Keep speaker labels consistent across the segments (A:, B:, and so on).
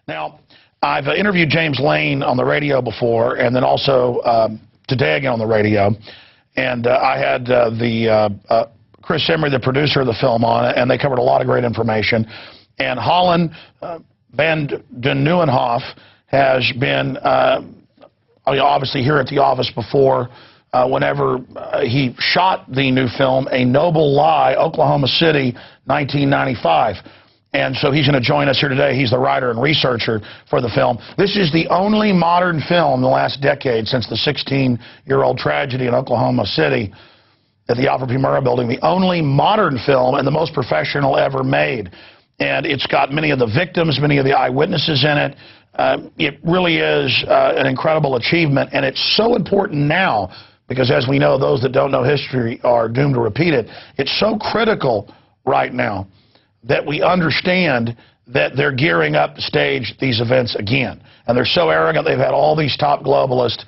A: Now, I've interviewed James Lane on the radio before, and then also today again on the radio. And I had Chris Emery, the producer of the film, on it, and they covered a lot of great information. And Holland, Van den Nieuwenhof, has been obviously here at the office before whenever he shot the new film, A Noble Lie, Oklahoma City, 1995. And so he's going to join us here today. He's the writer and researcher for the film. This is the only modern film in the last decade since the 16-year-old tragedy in Oklahoma City at the Alfred P. Murrah Building, the only modern film and the most professional ever made. And it's got many of the victims, many of the eyewitnesses in it. It really is an incredible achievement, and it's so important now because, as we know, those that don't know history are doomed to repeat it. It's so critical right now that we understand that they're gearing up to stage these events again. And they're so arrogant, they've had all these top globalists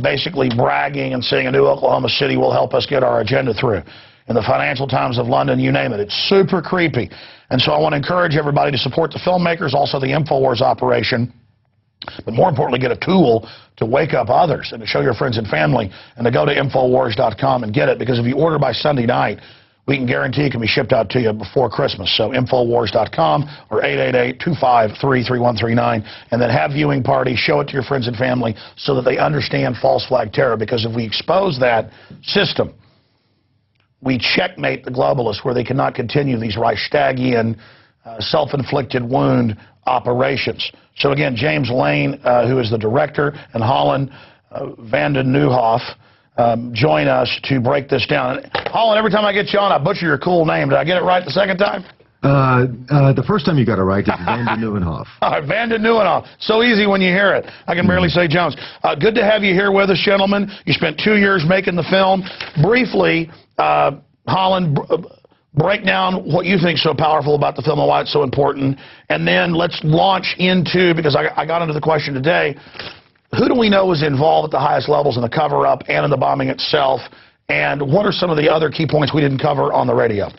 A: basically bragging and saying a new Oklahoma City will help us get our agenda through. In the Financial Times of London, you name it. It's super creepy. And so I want to encourage everybody to support the filmmakers, also the Infowars operation, but more importantly, get a tool to wake up others and to show your friends and family and to go to Infowars.com and get it, because if you order by Sunday night, we can guarantee it can be shipped out to you before Christmas. So Infowars.com or 888-253-3139, and then have viewing parties, show it to your friends and family so that they understand false flag terror, because if we expose that system, we checkmate the globalists where they cannot continue these Reichstagian self-inflicted wound operations. So again, James Lane, who is the director, and Holland, Van den Nieuwenhof, join us to break this down. Holland, every time I get you on, I butcher your cool name. Did I get it right the second time?
B: The first time you got it right is Van den Nieuwenhof. All right,
A: Van den Nieuwenhof. So easy when you hear it. I can barely say Jones. Good to have you here with us, gentlemen. You spent 2 years making the film. Briefly, Holland, break down what you think is so powerful about the film and why it's so important. And then let's launch into, because I got into the question today, who do we know was involved at the highest levels in the cover-up and in the bombing itself? And what are some of the other key points we didn't cover on the radio?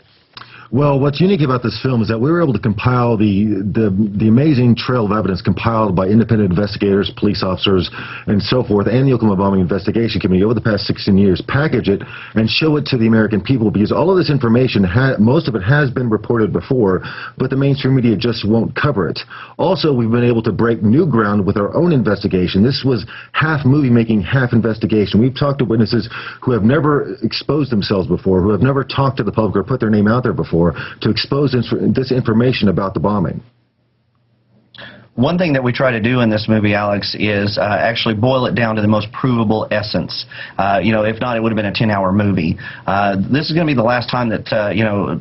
B: Well, what's unique about this film is that we were able to compile the amazing trail of evidence compiled by independent investigators, police officers, and so forth, and the Oklahoma Bombing Investigation Committee over the past 16 years, package it, and show it to the American people, because all of this information, most of it has been reported before, but the mainstream media just won't cover it. Also, we've been able to break new ground with our own investigation. This was half movie making, half investigation. We've talked to witnesses who have never exposed themselves before, who have never talked to the public or put their name out there before, to expose this information about the bombing.
C: One thing that we try to do in this movie, Alex, is actually boil it down to the most provable essence. If not, it would have been a 10-hour movie. This is going to be the last time that,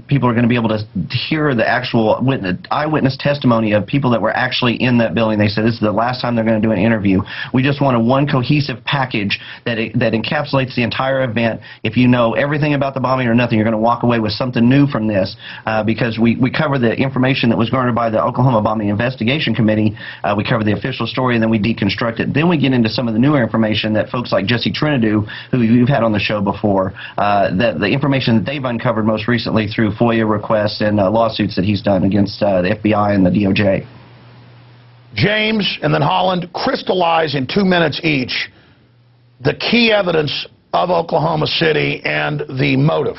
C: people are going to be able to hear the actual eyewitness testimony of people that were actually in that building. They said this is the last time they're going to do an interview. We just wanted one cohesive package that encapsulates the entire event. If you know everything about the bombing or nothing, you're going to walk away with something new from this, because we cover the information that was garnered by the Oklahoma Bombing Investigation Committee. We cover the official story, and then we deconstruct it. Then we get into some of the newer information that folks like Jesse Trinidad, who you've had on the show before, the information that they've uncovered most recently through FOIA requests and lawsuits that he's done against the FBI and the DOJ.
A: James and then Holland, crystallize in 2 minutes each the key evidence of Oklahoma City and the motive.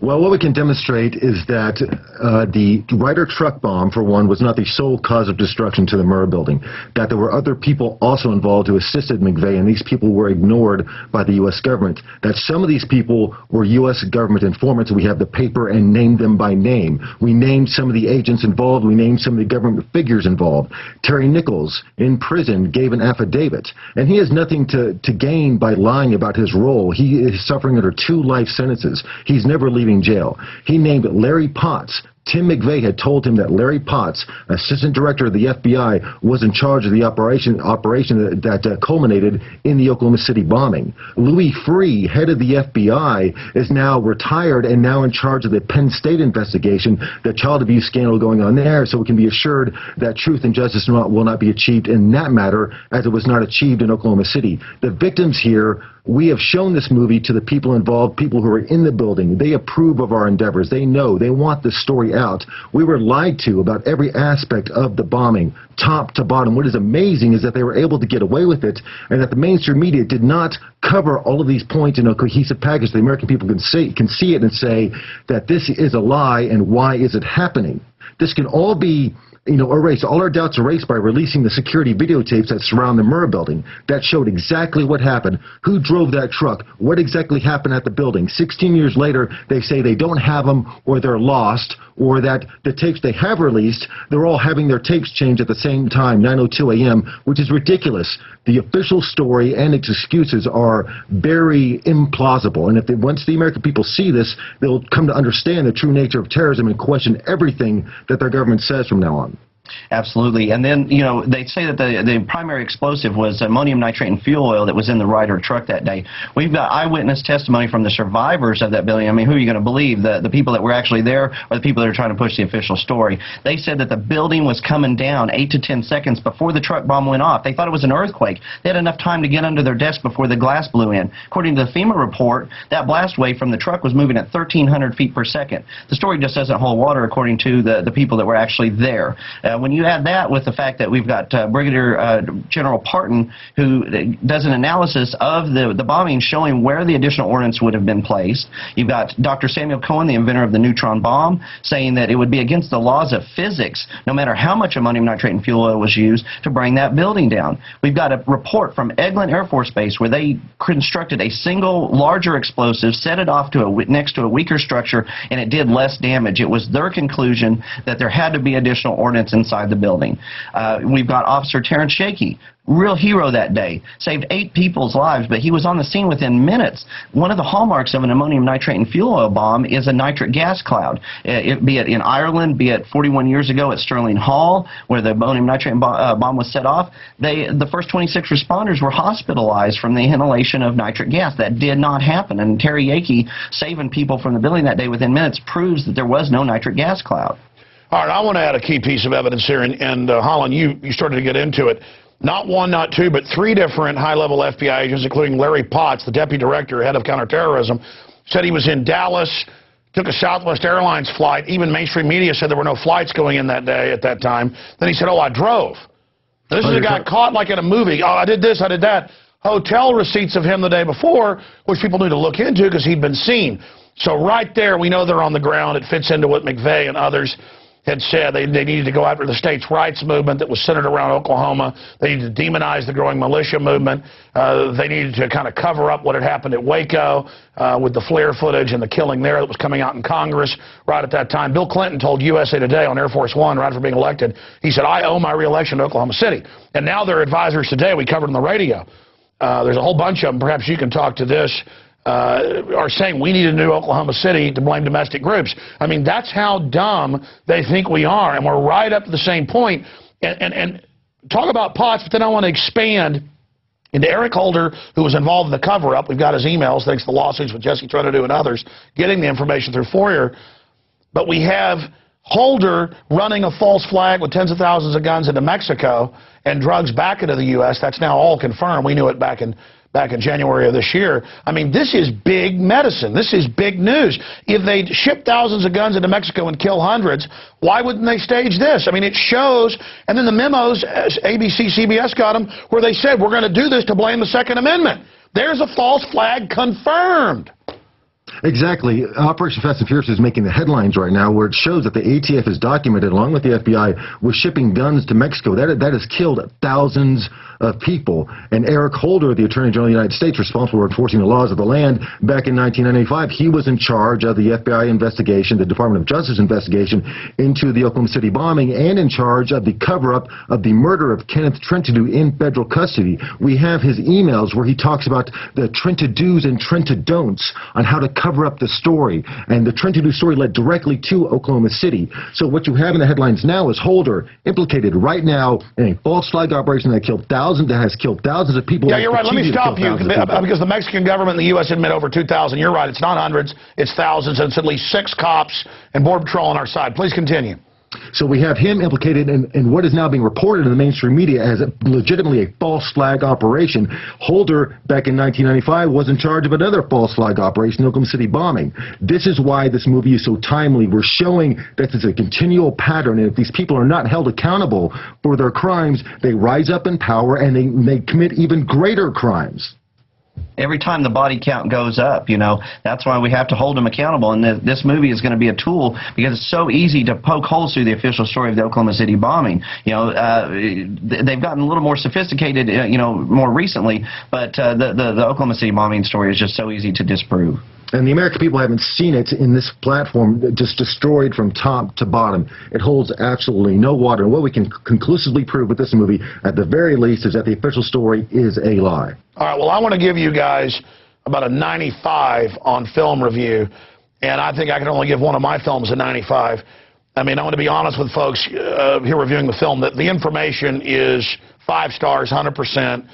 B: Well, what we can demonstrate is that the Ryder truck bomb, for one, was not the sole cause of destruction to the Murrah building, that there were other people also involved who assisted McVeigh, and these people were ignored by the U.S. government, that some of these people were U.S. government informants. We have the paper and named them by name. We named some of the agents involved. We named some of the government figures involved. Terry Nichols, in prison, gave an affidavit, and he has nothing to gain by lying about his role. He is suffering under 2 life sentences. He's never leaving jail. He named Larry Potts. Tim McVeigh had told him that Larry Potts, assistant director of the FBI, was in charge of the operation that culminated in the Oklahoma City bombing. Louis Freeh, head of the FBI, is now retired and now in charge of the Penn State investigation, the child abuse scandal going on there, so we can be assured that truth and justice will not be achieved in that matter, as it was not achieved in Oklahoma City. The victims here, we have shown this movie to the people involved, people who are in the building. They approve of our endeavors. They know. They want the story carry out. We were lied to about every aspect of the bombing, top to bottom. What is amazing is that they were able to get away with it, and that the mainstream media did not cover all of these points in a cohesive package. The American people can see it and say that this is a lie, and why is it happening? This can all be, erased, all our doubts erased by releasing the security videotapes that surround the Murrah building. That showed exactly what happened, who drove that truck, what exactly happened at the building. 16 years later, they say they don't have them, or they're lost, or that the tapes they have released, they're all having their tapes changed at the same time, 9:02 a.m., which is ridiculous. The official story and its excuses are very implausible. And once the American people see this, they'll come to understand the true nature of terrorism and question everything that their government says from now on.
C: Absolutely. And then, they say that the primary explosive was ammonium nitrate and fuel oil that was in the Ryder truck that day. We've got eyewitness testimony from the survivors of that building. I mean, who are you going to believe? The people that were actually there, or the people that are trying to push the official story? They said that the building was coming down 8 to 10 seconds before the truck bomb went off. They thought it was an earthquake. They had enough time to get under their desk before the glass blew in. According to the FEMA report, that blast wave from the truck was moving at 1,300 feet per second. The story just doesn't hold water according to the people that were actually there. When you add that with the fact that we've got Brigadier General Parton, who does an analysis of the bombing, showing where the additional ordnance would have been placed. You've got Dr. Samuel Cohen, the inventor of the neutron bomb, saying that it would be against the laws of physics, no matter how much ammonium nitrate and fuel oil was used, to bring that building down. We've got a report from Eglin Air Force Base where they constructed a single larger explosive, set it off next to a weaker structure, and it did less damage. It was their conclusion that there had to be additional ordnance inside the building. We've got Officer Terrence Shakey, real hero that day, saved 8 people's lives, but he was on the scene within minutes. One of the hallmarks of an ammonium nitrate and fuel oil bomb is a nitric gas cloud, be it in Ireland, be it 41 years ago at Sterling Hall, where the ammonium nitrate bomb was set off. The first 26 responders were hospitalized from the inhalation of nitric gas. That did not happen, and Terry Yakey saving people from the building that day within minutes proves that there was no nitric gas cloud.
A: All right, I want to add a key piece of evidence here, and Holland, you started to get into it. Not one, not two, but 3 different high-level FBI agents, including Larry Potts, the deputy director, head of counterterrorism, said he was in Dallas, took a Southwest Airlines flight. Even mainstream media said there were no flights going in that day at that time. Then he said, I drove. This is a guy caught like in a movie. I did this, I did that. Hotel receipts of him the day before, which people need to look into because he'd been seen. So right there, we know they're on the ground. It fits into what McVeigh and others had said. They needed to go after the states' rights movement that was centered around Oklahoma. They needed to demonize the growing militia movement. They needed to kind of cover up what had happened at Waco with the FLIR footage and the killing there that was coming out in Congress right at that time. Bill Clinton told USA Today on Air Force One right after being elected, he said, I owe my re-election to Oklahoma City. And now their advisors today, we covered on the radio. There's a whole bunch of them. Perhaps you can talk to this. Are saying we need a new Oklahoma City to blame domestic groups. I mean, that's how dumb they think we are, and we're right up to the same point. And talk about Potts, but then I want to expand into Eric Holder, who was involved in the cover-up. We've got his emails, thanks to the lawsuits with Jesse Trinidad and others, getting the information through FOIA. But we have Holder running a false flag with tens of thousands of guns into Mexico and drugs back into the U.S. That's now all confirmed. We knew it back in January of this year. I mean, this is big medicine. This is big news. If they ship thousands of guns into Mexico and kill hundreds, why wouldn't they stage this? I mean, it shows, and then the memos, ABC, CBS got them, where they said, we're going to do this to blame the Second Amendment. There's a false flag confirmed.
B: Exactly. Operation Fast and Furious is making the headlines right now, where it shows that the ATF is documented, along with the FBI, with shipping guns to Mexico. That has killed thousands of people. And Eric Holder, the Attorney General of the United States, responsible for enforcing the laws of the land back in 1995, he was in charge of the FBI investigation, the Department of Justice investigation into the Oklahoma City bombing, and in charge of the cover-up of the murder of Kenneth Trentadue in federal custody. We have his emails where he talks about the Trentadues and Trentadon'ts on how to cover up the story, and the Trentadue story led directly to Oklahoma City. So what you have in the headlines now is Holder implicated right now in a false flag operation that has killed thousands of people.
A: Yeah, you're right. Let me stop you because the Mexican government and the U.S. admit over 2,000. You're right. It's not hundreds. It's thousands, and it's at least 6 cops and Border Patrol on our side. Please continue.
B: So we have him implicated in what is now being reported in the mainstream media as legitimately a false flag operation. Holder, back in 1995, was in charge of another false flag operation, the Oklahoma City bombing. This is why this movie is so timely. We're showing that it's a continual pattern, and if these people are not held accountable for their crimes, they rise up in power and they commit even greater crimes.
C: Every time the body count goes up, you know, that's why we have to hold them accountable. And this movie is going to be a tool because it's so easy to poke holes through the official story of the Oklahoma City bombing. You know, they've gotten a little more sophisticated, you know, more recently, but the Oklahoma City bombing story is just so easy to disprove.
B: And the American people haven't seen it in this platform, just destroyed from top to bottom. It holds absolutely no water. And what we can conclusively prove with this movie, at the very least, is that the official story is a lie.
A: All right, well, I want to give you guys about a 95 on film review, and I think I can only give one of my films a 95. I mean, I want to be honest with folks here reviewing the film that the information is 5 stars, 100%.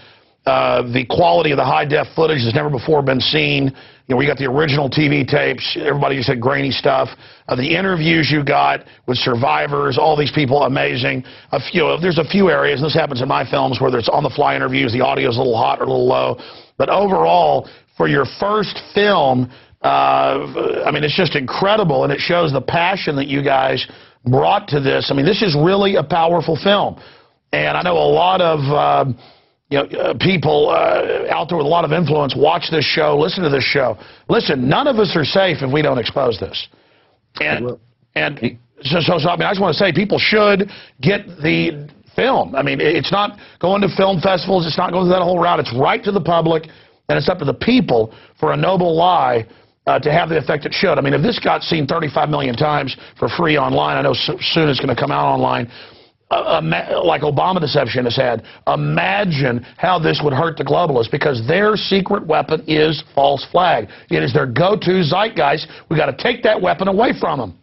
A: The quality of the high-def footage has never before been seen. You know, we got the original TV tapes. Everybody just said grainy stuff. The interviews you got with survivors, all these people, amazing. There's a few areas, and this happens in my films, where there's on-the-fly interviews, the audio's a little hot or a little low. But overall, for your first film, I mean, it's just incredible, and it shows the passion that you guys brought to this. I mean, this is really a powerful film. And I know a lot of people out there with a lot of influence watch this show, listen to this show. Listen, none of us are safe if we don't expose this. So I mean, I just want to say people should get the film. I mean, it's not going to film festivals. It's not going through that whole route. It's right to the public, and it's up to the people for a noble lie to have the effect it should. I mean, if this got seen 35 million times for free online, I know soon it's going to come out online, like Obama deception has had, imagine how this would hurt the globalists, because their secret weapon is false flag. It is their go-to zeitgeist. We've got to take that weapon away from them.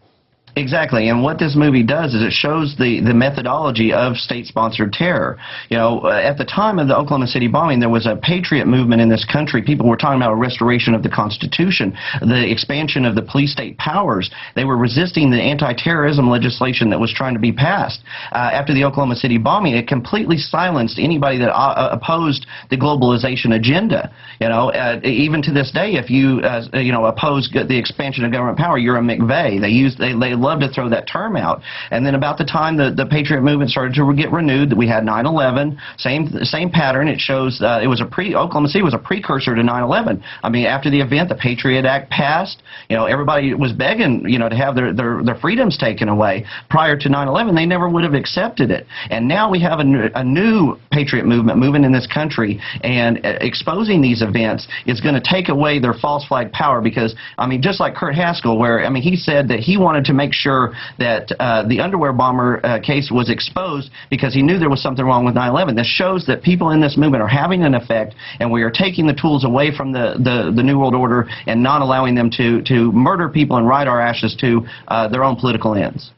C: Exactly, and what this movie does is it shows the methodology of state-sponsored terror. You know, at the time of the Oklahoma City bombing, there was a patriot movement in this country. People were talking about a restoration of the Constitution, the expansion of the police-state powers. They were resisting the anti-terrorism legislation that was trying to be passed. After the Oklahoma City bombing, it completely silenced anybody that opposed the globalization agenda. You know, even to this day, if you oppose the expansion of government power, you're a McVeigh. They love to throw that term out. And then about the time the Patriot movement started to get renewed, that we had 9/11, same pattern. It shows Oklahoma City was a precursor to 9/11. I mean, after the event, the Patriot Act passed. You know, everybody was begging, you know, to have their freedoms taken away. Prior to 9/11, they never would have accepted it. And now we have a new Patriot movement moving in this country, and exposing these events is going to take away their false flag power. Because, I mean, just like Kurt Haskell, where, I mean, he said that he wanted to make sure that the underwear bomber case was exposed because he knew there was something wrong with 9/11. This shows that people in this movement are having an effect, and we are taking the tools away from the New World Order and not allowing them to murder people and ride our ashes to their own political ends.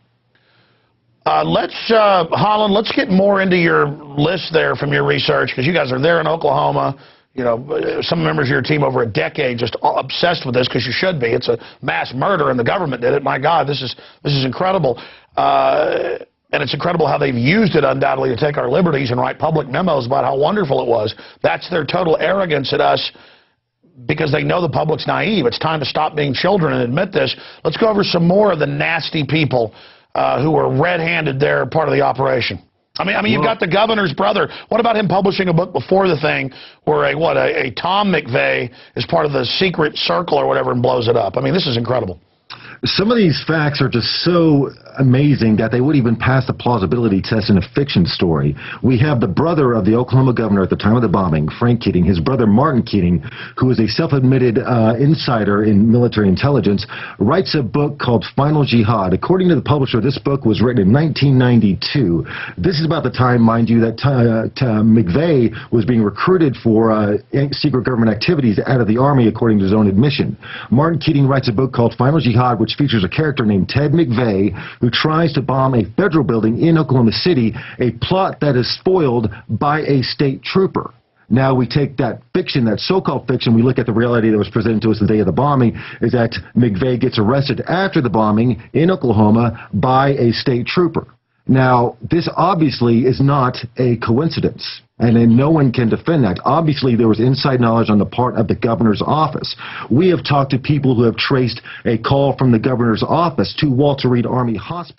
A: Holland, let's get more into your list there from your research, because you guys are there in Oklahoma. You know, some members of your team over a decade just obsessed with this, because you should be. It's a mass murder, and the government did it. My God, this is incredible. And it's incredible how they've used it, undoubtedly, to take our liberties and write public memos about how wonderful it was. That's their total arrogance at us, because they know the public's naive. It's time to stop being children and admit this. Let's go over some more of the nasty people who were red-handed there, part of the operation. I mean, you've got the governor's brother. What about him publishing a book before the thing where a Tom McVeigh is part of the secret circle or whatever and blows it up? I mean, this is incredible.
B: Some of these facts are just so amazing that they would even pass the plausibility test in a fiction story. We have the brother of the Oklahoma governor at the time of the bombing, Frank Keating, his brother Martin Keating, who is a self-admitted insider in military intelligence, writes a book called Final Jihad. According to the publisher, this book was written in 1992. This is about the time, mind you, that McVeigh was being recruited for secret government activities out of the Army, according to his own admission. Martin Keating writes a book called Final Jihad, which features a character named Ted McVeigh, who tries to bomb a federal building in Oklahoma City, a plot that is foiled by a state trooper. Now we take that fiction, that so-called fiction, we look at the reality that was presented to us the day of the bombing, is that McVeigh gets arrested after the bombing in Oklahoma by a state trooper. Now, this obviously is not a coincidence, and then no one can defend that. Obviously, there was inside knowledge on the part of the governor's office. We have talked to people who have traced a call from the governor's office to Walter Reed Army Hospital.